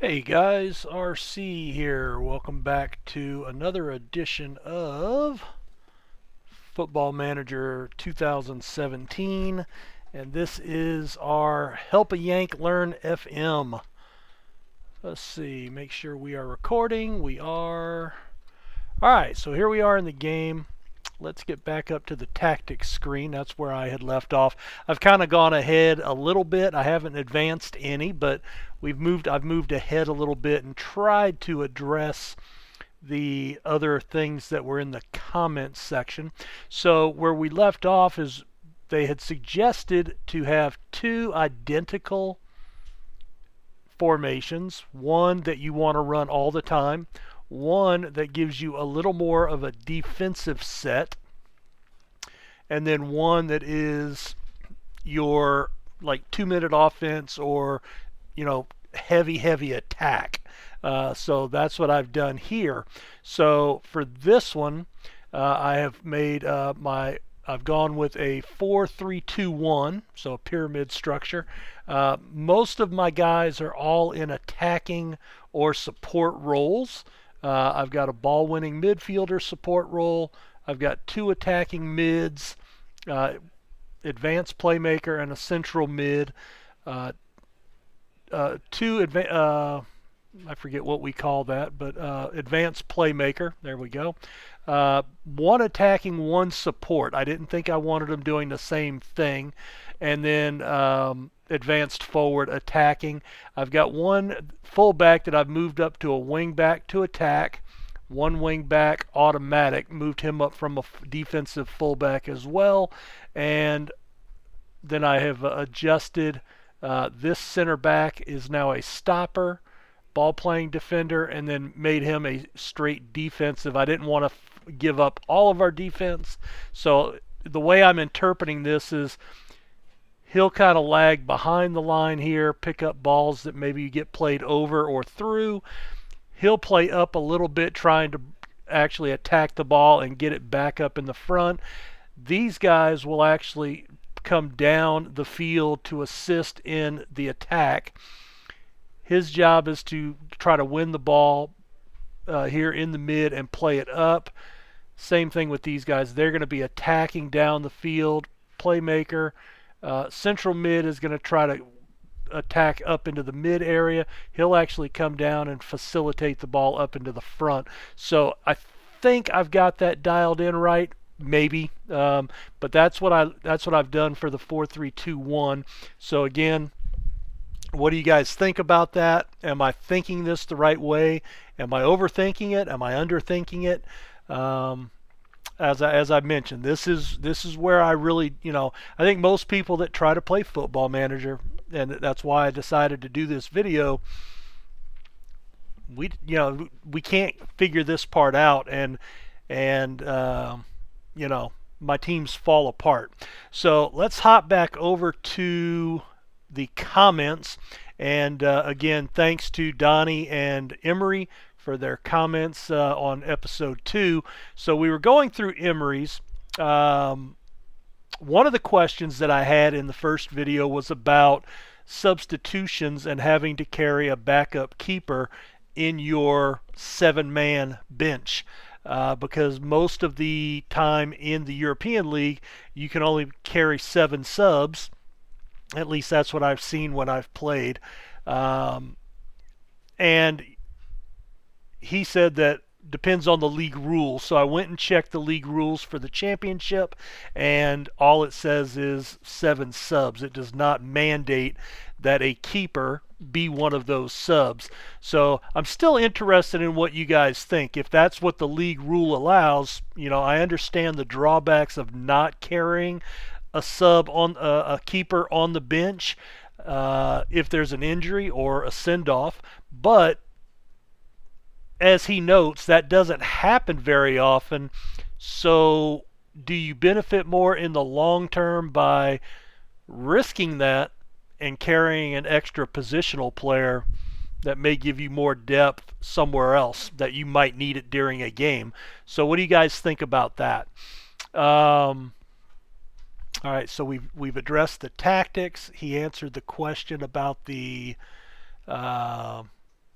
Hey guys, RC here. Welcome back to another edition of Football Manager 2017, and this is our Help a Yank Learn FM. Let's see, make sure we are recording. We are. Alright, so here we are in the game. Let's get back up to the tactics screen. That's where I had left off. I've kind of gone ahead a little bit. I haven't advanced any, but I've moved ahead a little bit and tried to address the other things that were in the comments section. So where we left off is they had suggested to have two identical formations, one that you want to run all the time, one that gives you a little more of a defensive set, and then one that is your like 2-minute offense or heavy attack. So that's what I've done here. So for this one, I have made I've gone with a 4-3-2-1, so a pyramid structure. Most of my guys are all in attacking or support roles. I've got a ball-winning midfielder support role. I've got two attacking mids, advanced playmaker, and a central mid. I forget what we call that, but advanced playmaker. There we go. One attacking, one support. I didn't think I wanted them doing the same thing. And then advanced forward attacking. I've got one fullback that I've moved up to a wing back to attack. One wing back automatic, moved him up from a defensive fullback as well. And then I have adjusted this center back is now a stopper, ball playing defender, and then made him a straight defensive. I didn't want to give up all of our defense. So the way I'm interpreting this is he'll kind of lag behind the line here, pick up balls that maybe you get played over or through. He'll play up a little bit trying to actually attack the ball and get it back up in the front. These guys will actually come down the field to assist in the attack. His job is to try to win the ball here in the mid and play it up. Same thing with these guys. They're going to be attacking down the field. Playmaker. Central mid is going to try to attack up into the mid area. He'll actually come down and facilitate the ball up into the front. So I think I've got that dialed in right. Maybe, but that's what I've done for the 4-3-2-1. So again, what do you guys think about that? Am I thinking this the right way? Am I overthinking it? Am I underthinking it? As I mentioned, this is where I really, I think most people that try to play Football Manager, and that's why I decided to do this video, we can't figure this part out, and my teams fall apart. So let's hop back over to the comments. And again, thanks to Donnie and Emery for their comments on episode 2. So we were going through Emery's. One of the questions that I had in the first video was about substitutions and having to carry a backup keeper in your 7-man bench. Because most of the time in the European League, you can only carry 7 subs. At least that's what I've seen when I've played. And he said that depends on the league rules. So I went and checked the league rules for the championship, and all it says is 7 subs. It does not mandate that a keeper be one of those subs. So I'm still interested in what you guys think. If that's what the league rule allows, I understand the drawbacks of not carrying a sub on a keeper on the bench if there's an injury or a send-off, but as he notes, that doesn't happen very often. So do you benefit more in the long term by risking that and carrying an extra positional player that may give you more depth somewhere else that you might need it during a game? So what do you guys think about that? All right, so we've addressed the tactics. He answered the question about the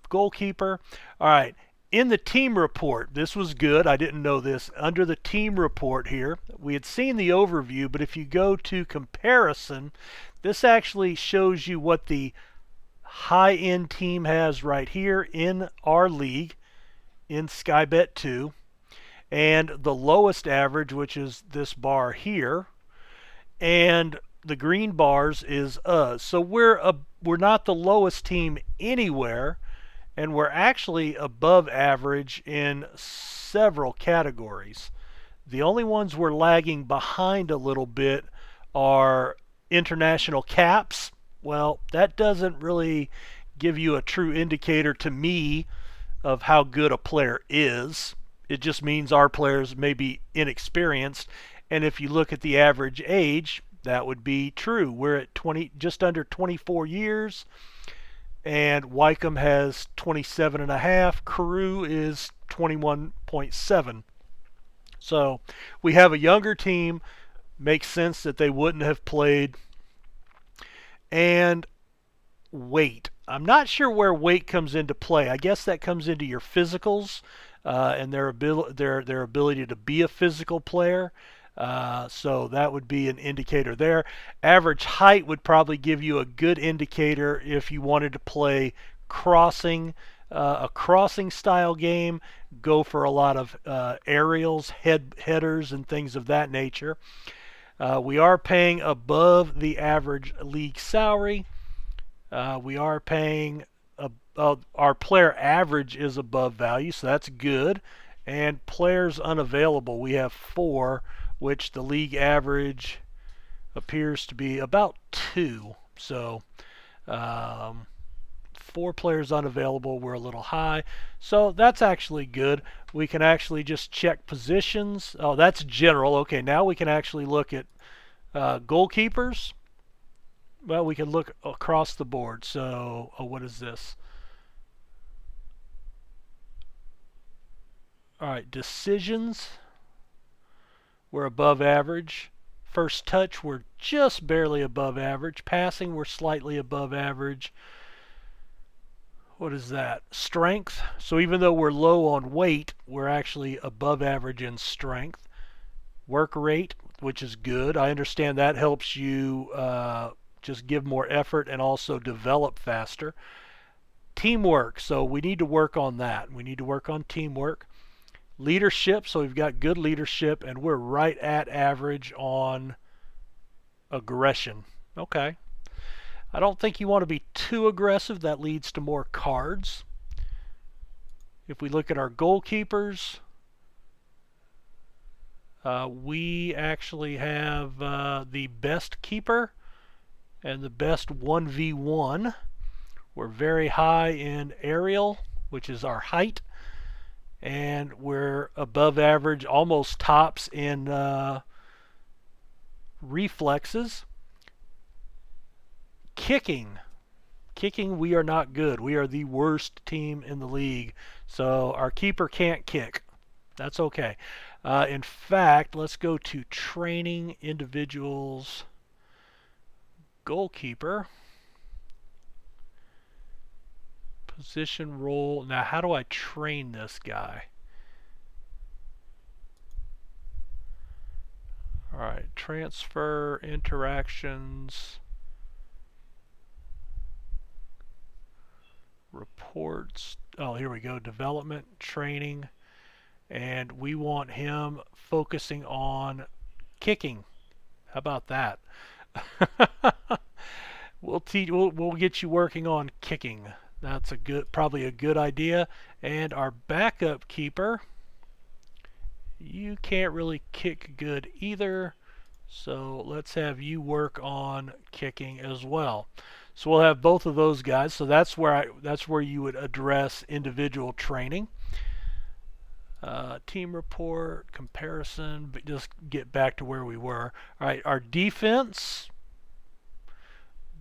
goalkeeper. All right. In the team report, this was good. I didn't know this. Under the team report here, we had seen the overview, but if you go to comparison, this actually shows you what the high-end team has right here in our league, in Skybet 2, and the lowest average, which is this bar here, and the green bars is us. So we're not the lowest team anywhere, and we're actually above average in several categories. The only ones we're lagging behind a little bit are international caps. Well, that doesn't really give you a true indicator to me of how good a player is. It just means our players may be inexperienced, and if you look at the average age, that would be true. We're at just under 24 years, and Wycombe has 27.5. Carew is 21.7. So we have a younger team. Makes sense that they wouldn't have played. And weight. I'm not sure where weight comes into play. I guess that comes into your physicals and their ability to be a physical player. So that would be an indicator there. Average height would probably give you a good indicator if you wanted to play crossing, a crossing style game. Go for a lot of aerials, headers, and things of that nature. We are paying above the average league salary. We are paying, our player average is above value, so that's good. And players unavailable, we have 4, which the league average appears to be about 2. So 4 players unavailable, we're a little high. So that's actually good. We can actually just check positions. Oh, that's general. Okay, now we can actually look at goalkeepers. Well, we can look across the board. So, what is this? All right, decisions, we're above average. First touch, we're just barely above average. Passing, we're slightly above average. What is that? Strength. So even though we're low on weight, we're actually above average in strength. Work rate, which is good. I understand that helps you just give more effort and also develop faster. Teamwork, so we need to work on that. We need to work on teamwork. Leadership, so we've got good leadership, and we're right at average on aggression. Okay. I don't think you want to be too aggressive. That leads to more cards. If we look at our goalkeepers, we actually have the best keeper and the best 1v1. We're very high in aerial, which is our height, and we're above average, almost tops in reflexes. Kicking, we are not good. We are the worst team in the league, so our keeper can't kick. That's okay. In fact, let's go to training individuals. Goalkeeper. Position, role. Now, how do I train this guy? All right, transfer, interactions, reports. Oh, here we go. Development, training. And we want him focusing on kicking. How about that? We'll get you working on kicking. That's probably a good idea. And our backup keeper, you can't really kick good either, so let's have you work on kicking as well. So we'll have both of those guys. So that's where you would address individual training. Team report, comparison, but just get back to where we were. All right, our defense,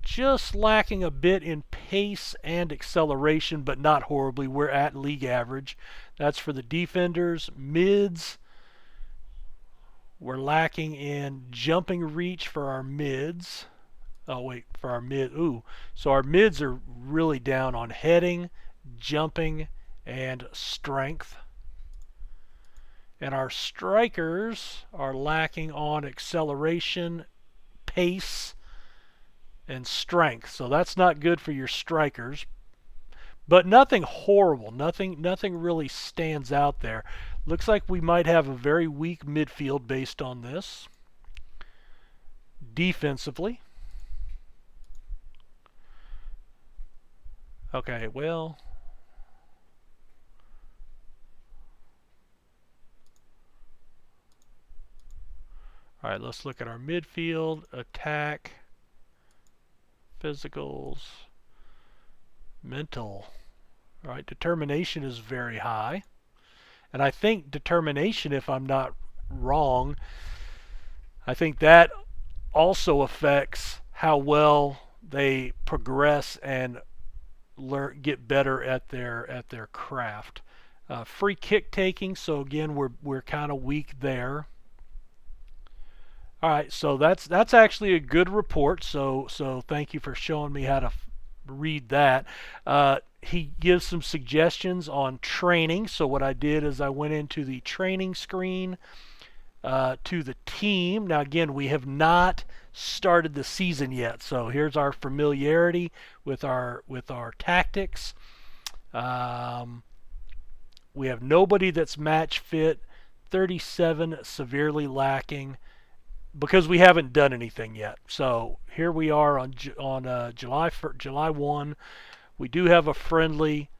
just lacking a bit in pace and acceleration, but not horribly. We're at league average. That's for the defenders. Mids, we're lacking in jumping reach for our mids. Oh wait, for our mid. Ooh, so our mids are really down on heading, jumping, and strength. And our strikers are lacking on acceleration, pace, and strength. So that's not good for your strikers. But nothing horrible. Nothing really stands out there. Looks like we might have a very weak midfield based on this. Defensively. Okay, well, all right, let's look at our midfield, attack, physicals, mental. All right, determination is very high. And I think determination, if I'm not wrong, I think that also affects how well they progress and get better at their craft. Free kick taking, so again we're kind of weak there. All right, so that's actually a good report. So thank you for showing me how to read that. He gives some suggestions on training. So what I did is I went into the training screen to the team. Now again, we have not started the season yet. So here's our familiarity with our tactics. We have nobody that's match fit, 37 severely lacking, because we haven't done anything yet. So here we are on July 1. We do have a friendly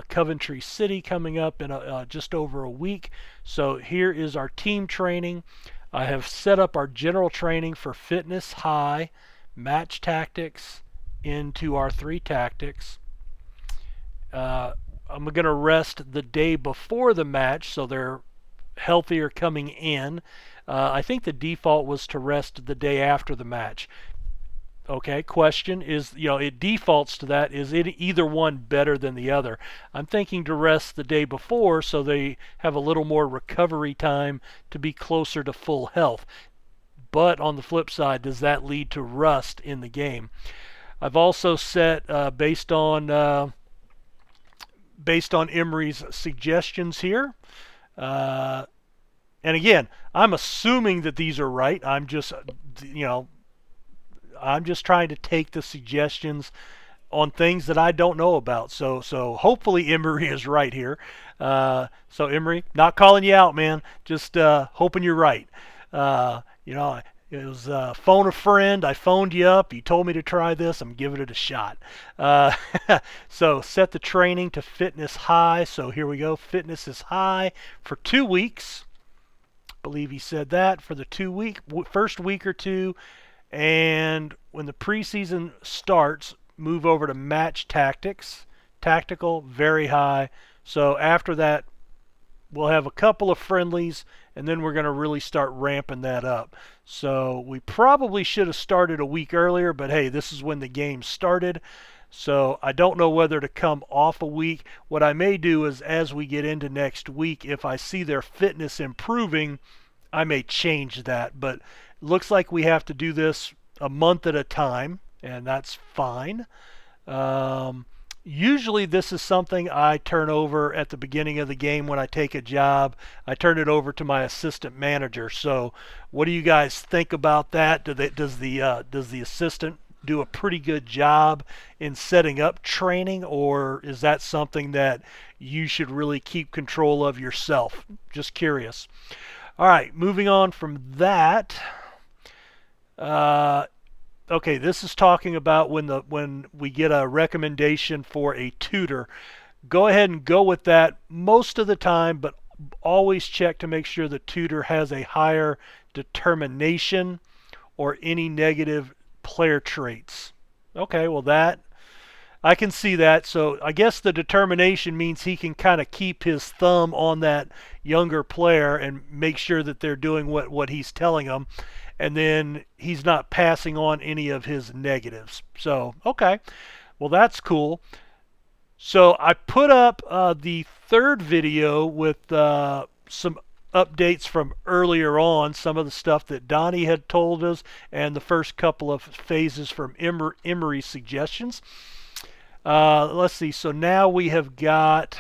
Coventry City coming up in just over a week. So here is our team training. I have set up our general training for fitness high, match tactics into our 3 tactics. I'm going to rest the day before the match so they're healthier coming in. I think the default was to rest the day after the match. Okay, question is, it defaults to that. Is it either one better than the other? I'm thinking to rest the day before so they have a little more recovery time to be closer to full health. But on the flip side, does that lead to rust in the game? I've also set, based on Emery's suggestions here, and again, I'm assuming that these are right. I'm just trying to take the suggestions on things that I don't know about. So hopefully Emery is right here. So Emery, not calling you out, man. Just hoping you're right. It was phone a friend. I phoned you up. You told me to try this. I'm giving it a shot. So set the training to fitness high. So here we go. Fitness is high for 2 weeks. I believe he said that for the first week or two. And when the preseason starts, move over to match tactics. Tactical, very high. So after that, we'll have a couple of friendlies, and then we're going to really start ramping that up. So we probably should have started a week earlier, but hey, this is when the game started. So I don't know whether to come off a week. What I may do is, as we get into next week, if I see their fitness improving, I may change that. But it looks like we have to do this a month at a time, and that's fine. Usually this is something I turn over at the beginning of the game when I take a job. I turn it over to my assistant manager. So what do you guys think about that? Does the assistant do a pretty good job in setting up training, or is that something that you should really keep control of yourself? Just curious. All right, moving on from that. Okay, this is talking about when we get a recommendation for a tutor. Go ahead and go with that most of the time, but always check to make sure the tutor has a higher determination or any negative player traits. Okay, well that I can see that. So I guess the determination means he can kind of keep his thumb on that younger player and make sure that they're doing what he's telling them. And then he's not passing on any of his negatives. So, okay. Well, that's cool. So I put up the third video with some updates from earlier on, some of the stuff that Donnie had told us, and the first couple of phases from Emery's suggestions. Let's see. So now we have got.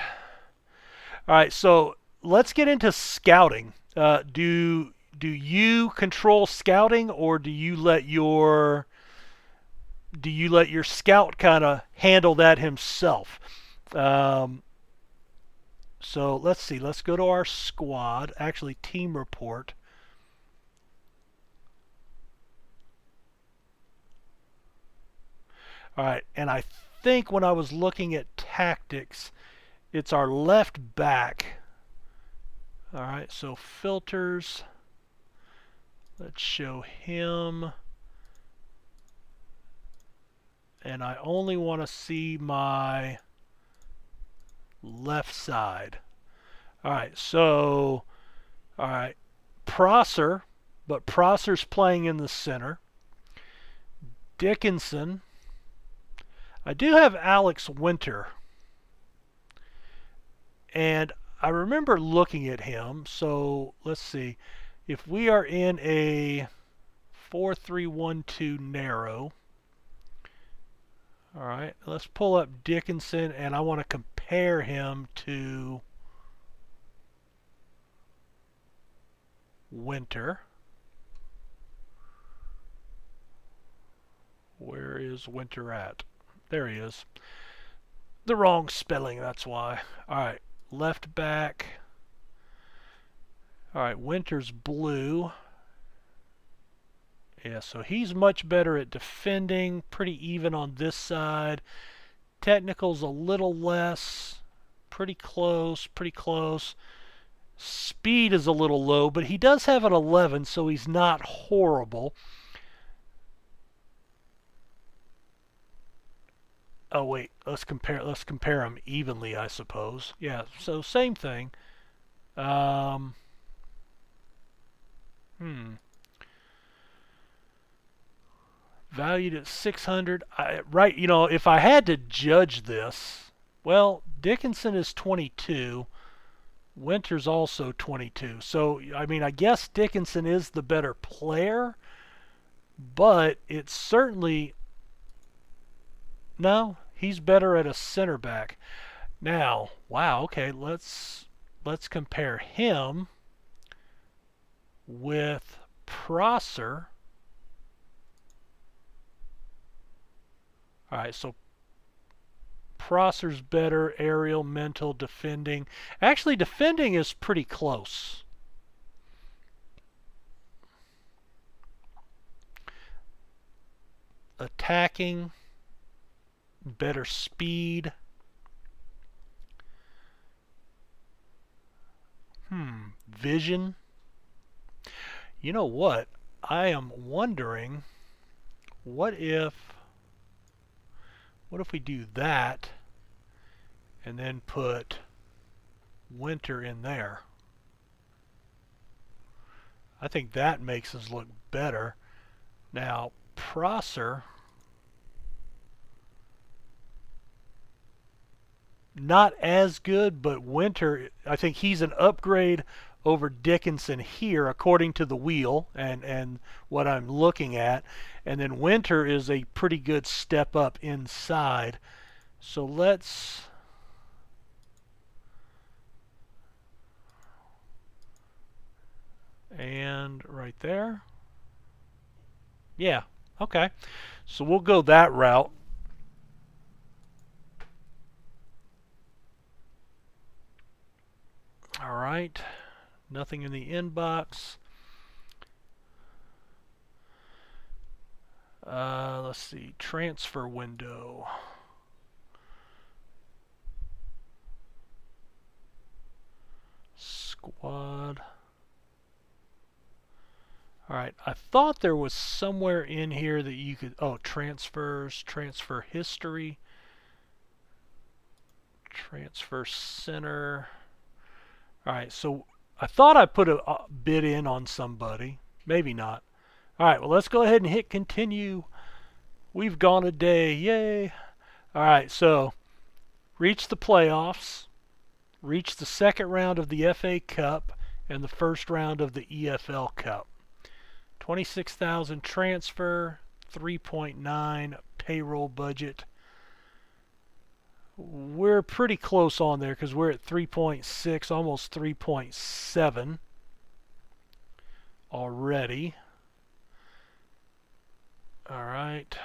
All right. So let's get into scouting. Do you control scouting, or do you let your scout kind of handle that himself? Um, so let's see. Let's go to our squad. Actually, team report. All right, and I think when I was looking at tactics, it's our left back. All right, so filters. Let's show him. And I only want to see my left side. All right, so, all right, Prosser, but Prosser's playing in the center. Dickinson. I do have Alex Winter. And I remember looking at him, so let's see. If we are in a 4-3-1-2 narrow, all right, let's pull up Dickinson, and I want to compare him to Winter. Where is Winter at? There he is. The wrong spelling, that's why. All right, left back. All right, Winter's blue. Yeah, so he's much better at defending, pretty even on this side. Technical's a little less, pretty close, pretty close. Speed is a little low, but he does have an 11, so he's not horrible. Oh wait, let's compare them evenly, I suppose. Yeah, so same thing. Um, hmm. Valued at 600. Right, you know, if I had to judge this, well, Dickinson is 22. Winter's also 22. So, I mean, I guess Dickinson is the better player, but it's certainly no, he's better at a center back. Now, wow, okay, let's compare him with Prosser. All right, so Prosser's better aerial, mental, defending. Actually, defending is pretty close. Attacking, better speed. Vision. You know what? I am wondering, what if we do that and then put Winter in there? I think that makes us look better. Now, Prosser, not as good, but Winter, I think he's an upgrade over Dickinson here, according to the wheel and what I'm looking at. And then Winter is a pretty good step up inside. So let's... And right there. Yeah, okay. So we'll go that route. All right. Nothing in the inbox. Let's see. Transfer window. Squad. All right. I thought there was somewhere in here that you could... Oh, transfers, transfer history, transfer center. All right. So I thought I put a bid in on somebody. Maybe not. All right. Well, let's go ahead and hit continue. We've gone a day. Yay. All right. So reached the playoffs. Reached the second round of the FA Cup and the first round of the EFL Cup. 26,000 transfer, 3.9 payroll budget. we're pretty close on there because we're at 3.6, almost 3.7 already. All right.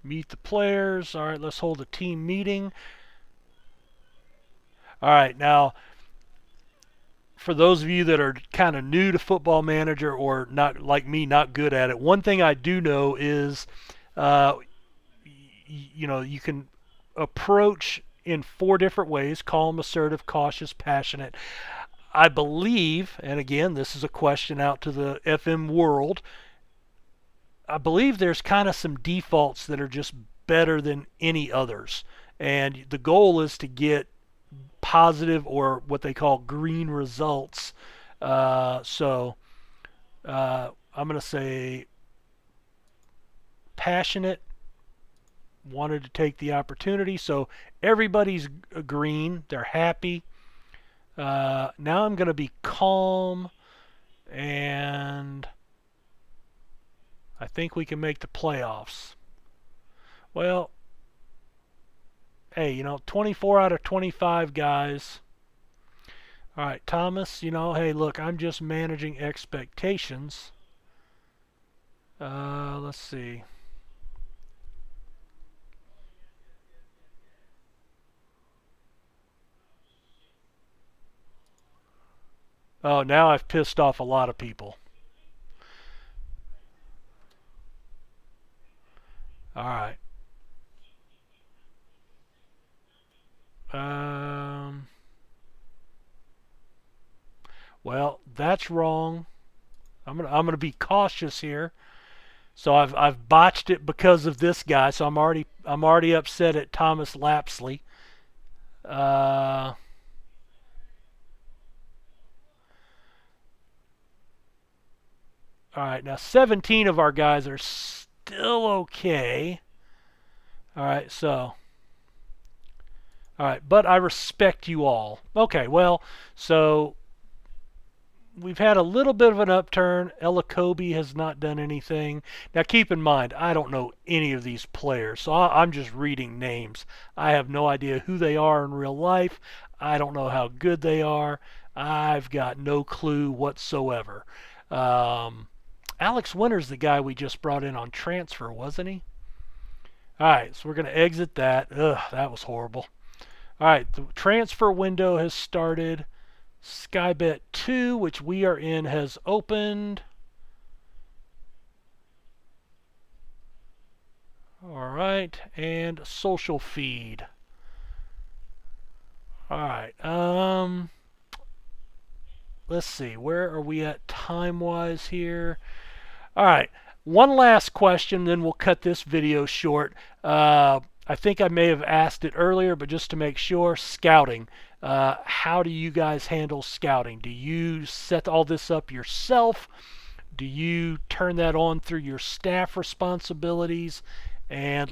Meet the players. All right, let's hold a team meeting. All right, now for those of you that are kind of new to Football Manager or not like me, not good at it, one thing I do know is, uh, you can approach in 4 different ways: calm, assertive, cautious, passionate. I believe, and again, this is a question out to the FM world, I believe there's kind of some defaults that are just better than any others. And the goal is to get positive or what they call green results. I'm going to say passionate, wanted to take the opportunity. So everybody's green, they're happy. Now I'm going to be calm, and I think we can make the playoffs. Well, hey, 24 out of 25 guys. All right, Thomas, hey, look, I'm just managing expectations. Let's see. Oh, now I've pissed off a lot of people. All right. Um, well, that's wrong. I'm gonna be cautious here. So I've botched it because of this guy. So I'm already upset at Thomas Lapsley. Uh, all right, now 17 of our guys are still okay. All right, so all right, but I respect you all. Okay, well, so we've had a little bit of an upturn. Ella Kobe has not done anything. Now, keep in mind, I don't know any of these players, so I'm just reading names. I have no idea who they are in real life. I don't know how good they are. I've got no clue whatsoever. Um, Alex Winter's the guy we just brought in on transfer, wasn't he? All right, so we're going to exit that. Ugh, that was horrible. All right, the transfer window has started. Skybet 2, which we are in, has opened. All right, and social feed. All right, let's see, where are we at time-wise here? All right, one last question, then we'll cut this video short. I think I may have asked it earlier, but just to make sure, scouting. How do you guys handle scouting? Do you set all this up yourself? Do you turn that on through your staff responsibilities? And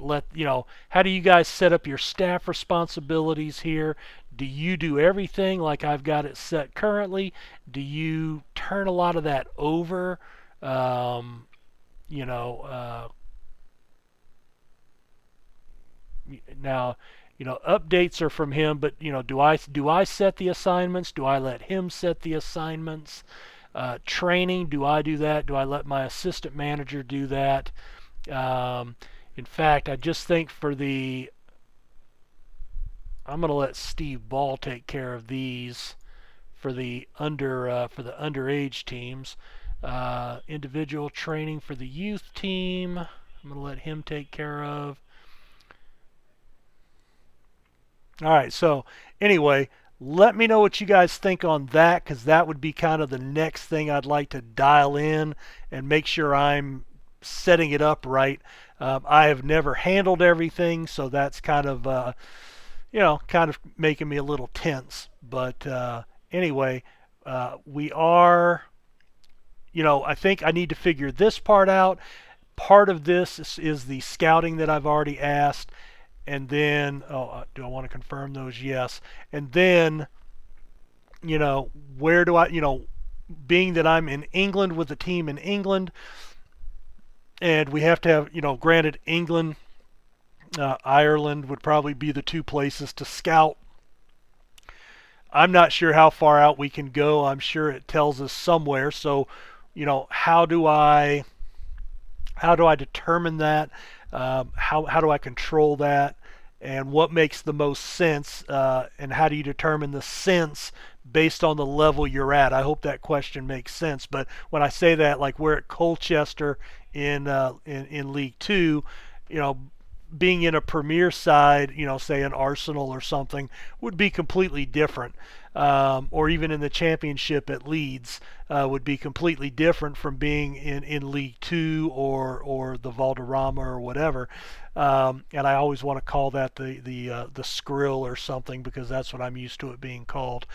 how do you guys set up your staff responsibilities here? Do you do everything like I've got it set currently? Do you turn a lot of that over? Um, you know, uh, Now, updates are from him, but do I set the assignments? Do I let him set the assignments? Training, do I do that? Do I let my assistant manager do that? Um, in fact, I just think I'm going to let Steve Ball take care of these for the underage teams. Individual training for the youth team, I'm going to let him take care of. All right, so anyway, let me know what you guys think on that, because that would be kind of the next thing I'd like to dial in and make sure I'm setting it up right. I have never handled everything, so that's kind of making me a little tense. But anyway, we are, I think I need to figure this part out. Part of this is the scouting that I've already asked. And then, do I want to confirm those? Yes. And then, where do I, being that I'm in England with the team in England, and we have to have, granted, England, Ireland would probably be the two places to scout. I'm not sure how far out we can go. I'm sure it tells us somewhere. So, how do I determine that? How do I control that? And what makes the most sense? And how do you determine the sense based on the level you're at? I hope that question makes sense. But when I say that, like we're at Colchester in League Two, you know, being in a Premier side, say an Arsenal or something, would be completely different. Or even in the Championship at Leeds, would be completely different from being in League Two or the Valderrama or whatever. And I always want to call that the Skrill or something because that's what I'm used to it being called.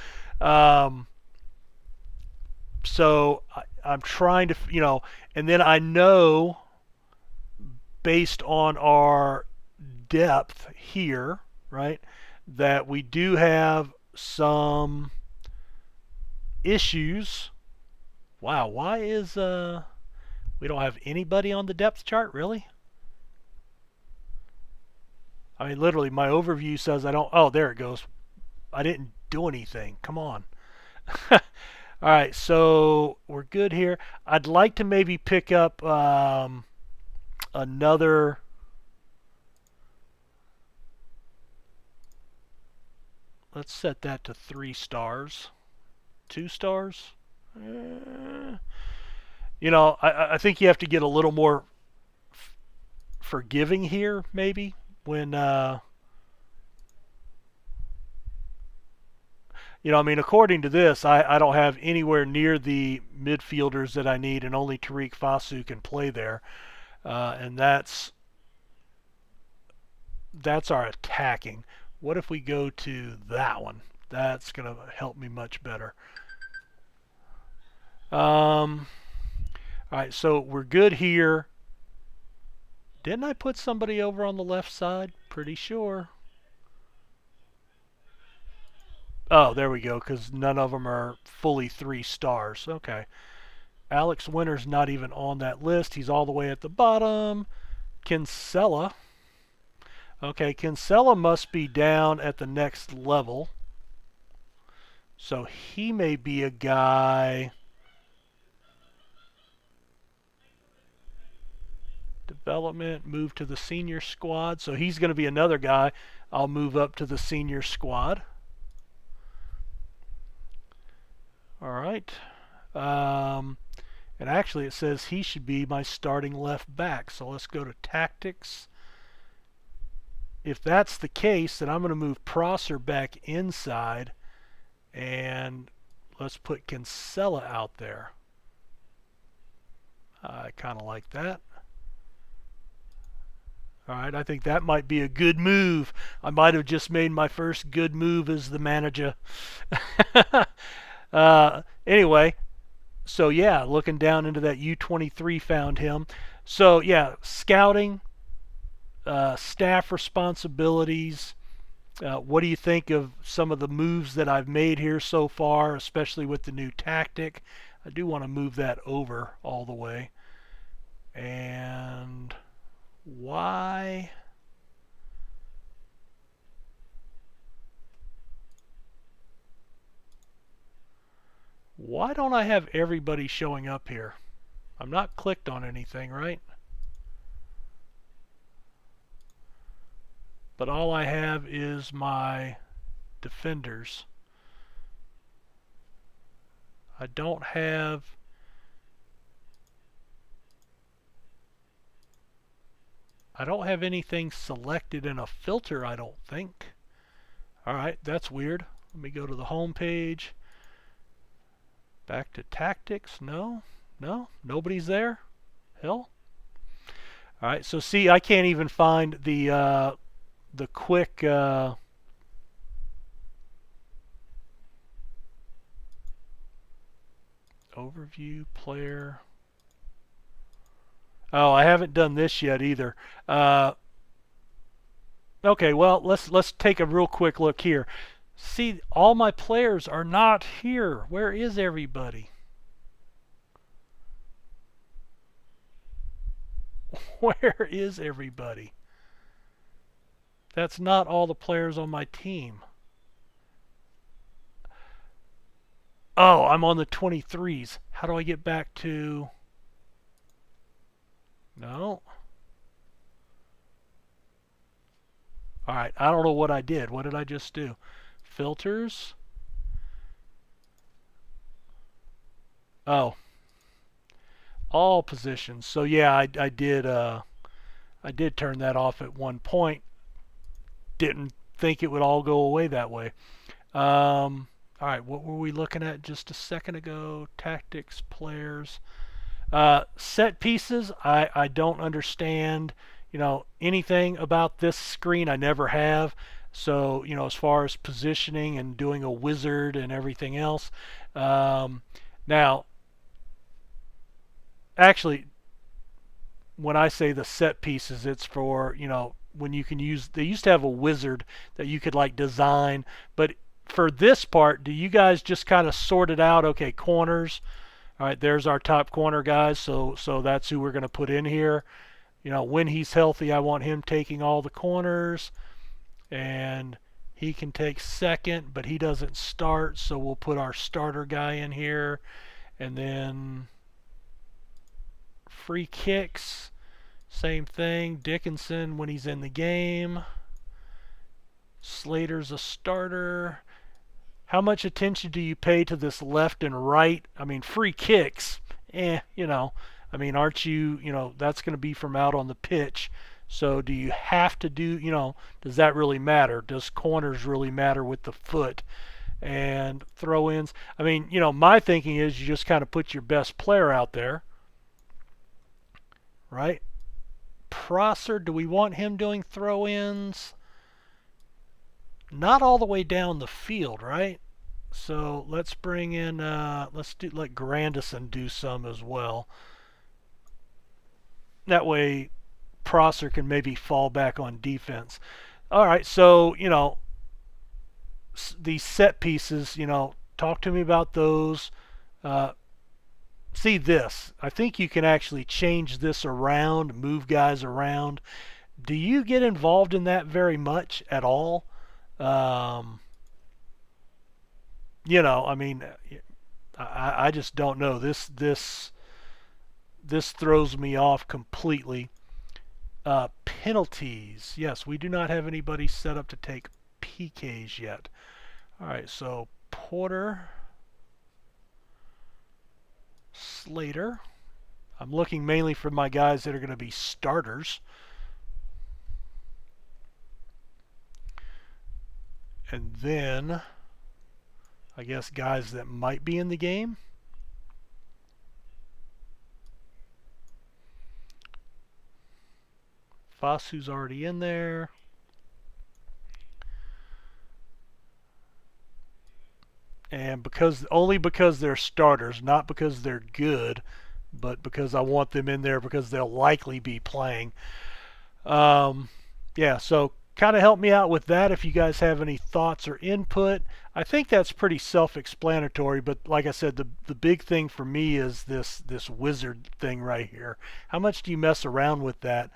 So I'm trying to, and then I know based on our depth here, right, that we do have some issues. Wow, why is we don't have anybody on the depth chart, really? I mean, literally, my overview says I don't. Oh, there it goes. I didn't do anything. Come on. All right, so we're good here. I'd like to maybe pick up another. Let's set that to 3 stars. 2 stars? I think you have to get a little more forgiving here, maybe, when, according to this, I don't have anywhere near the midfielders that I need, and only Tariq Fasu can play there. And that's our attacking. What if we go to that one? That's going to help me much better. All right, so we're good here. Didn't I put somebody over on the left side? Pretty sure. Oh, there we go, because none of them are fully 3 stars. Okay. Alex Winter's not even on that list. He's all the way at the bottom. Kinsella. Okay, Kinsella must be down at the next level. So he may be a guy. Development, move to the senior squad. So he's going to be another guy. I'll move up to the senior squad. All right. And actually it says he should be my starting left back. So let's go to tactics. If that's the case, then I'm going to move Prosser back inside, and let's put Kinsella out there. I kind of like that. All right, I think that might be a good move. I might have just made my first good move as the manager. Anyway, so yeah, looking down into that U23 found him. So yeah, scouting, staff responsibilities. What do you think of some of the moves that I've made here so far, especially with the new tactic? I do want to move that over all the way. And why? Why don't I have everybody showing up here? I'm not clicked on anything, right? But all I have is my defenders. I don't have anything selected in a filter, I don't think. Alright, that's weird. Let me go to the home page. Back to tactics. No, nobody's there. Hell. Alright, so see, I can't even find the quick overview player. Oh, I haven't done this yet either. Okay, well, let's take a real quick look here. See, all my players are not here. Where is everybody? Where is everybody? That's not all the players on my team. Oh, I'm on the 23s. How do I get back to... No. Alright, I don't know what I did. What did I just do? Filters. Oh. All positions. So yeah, I did turn that off at one point. Didn't think it would all go away that way. Alright, what were we looking at just a second ago? Tactics, players. Set pieces, I don't understand, anything about this screen. I never have. So, as far as positioning and doing a wizard and everything else. Now, actually, when I say the set pieces, it's for, when you can use, they used to have a wizard that you could like design, but for this part, do you guys just kind of sort it out? Okay, corners. All right, there's our top corner guys, so that's who we're going to put in here. When he's healthy, I want him taking all the corners, and he can take second, but he doesn't start, so we'll put our starter guy in here. And then free kicks, same thing. Dickinson when he's in the game. Slater's a starter. How much attention do you pay to this left and right? I mean, free kicks, aren't you, that's going to be from out on the pitch. So do you have to do, does that really matter? Does corners really matter with the foot? And throw-ins, my thinking is you just kind of put your best player out there, right? Prosser, do we want him doing throw-ins? Not all the way down the field, right? So let's bring in, let Grandison do some as well. That way Prosser can maybe fall back on defense. All right, so, these set pieces, talk to me about those. See this. I think you can actually change this around, move guys around. Do you get involved in that very much at all? I just don't know. This throws me off completely. Penalties. Yes, we do not have anybody set up to take PKs yet. All right, so Porter, Slater. I'm looking mainly for my guys that are going to be starters. And then, I guess, guys that might be in the game. Fasu's already in there. And only because they're starters, not because they're good, but because I want them in there because they'll likely be playing. Yeah, so kind of help me out with that if you guys have any thoughts or input. I think that's pretty self-explanatory, but like I said, the big thing for me is this wizard thing right here. How much do you mess around with that?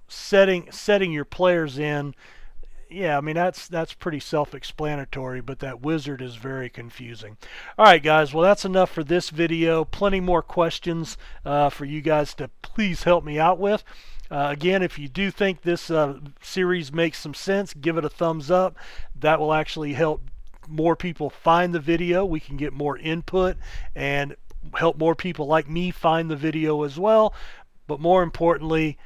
Setting your players in. Yeah, that's pretty self-explanatory, but that wizard is very confusing. All right, guys, well, that's enough for this video. Plenty more questions for you guys to please help me out with. Again, if you do think this series makes some sense, give it a thumbs up. That will actually help more people find the video. We can get more input and help more people like me find the video as well. But more importantly,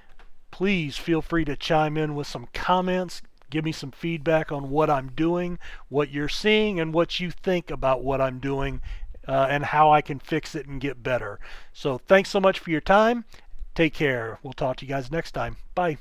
please feel free to chime in with some comments. Give me some feedback on what I'm doing, what you're seeing, and what you think about what I'm doing, and how I can fix it and get better. So thanks so much for your time. Take care. We'll talk to you guys next time. Bye.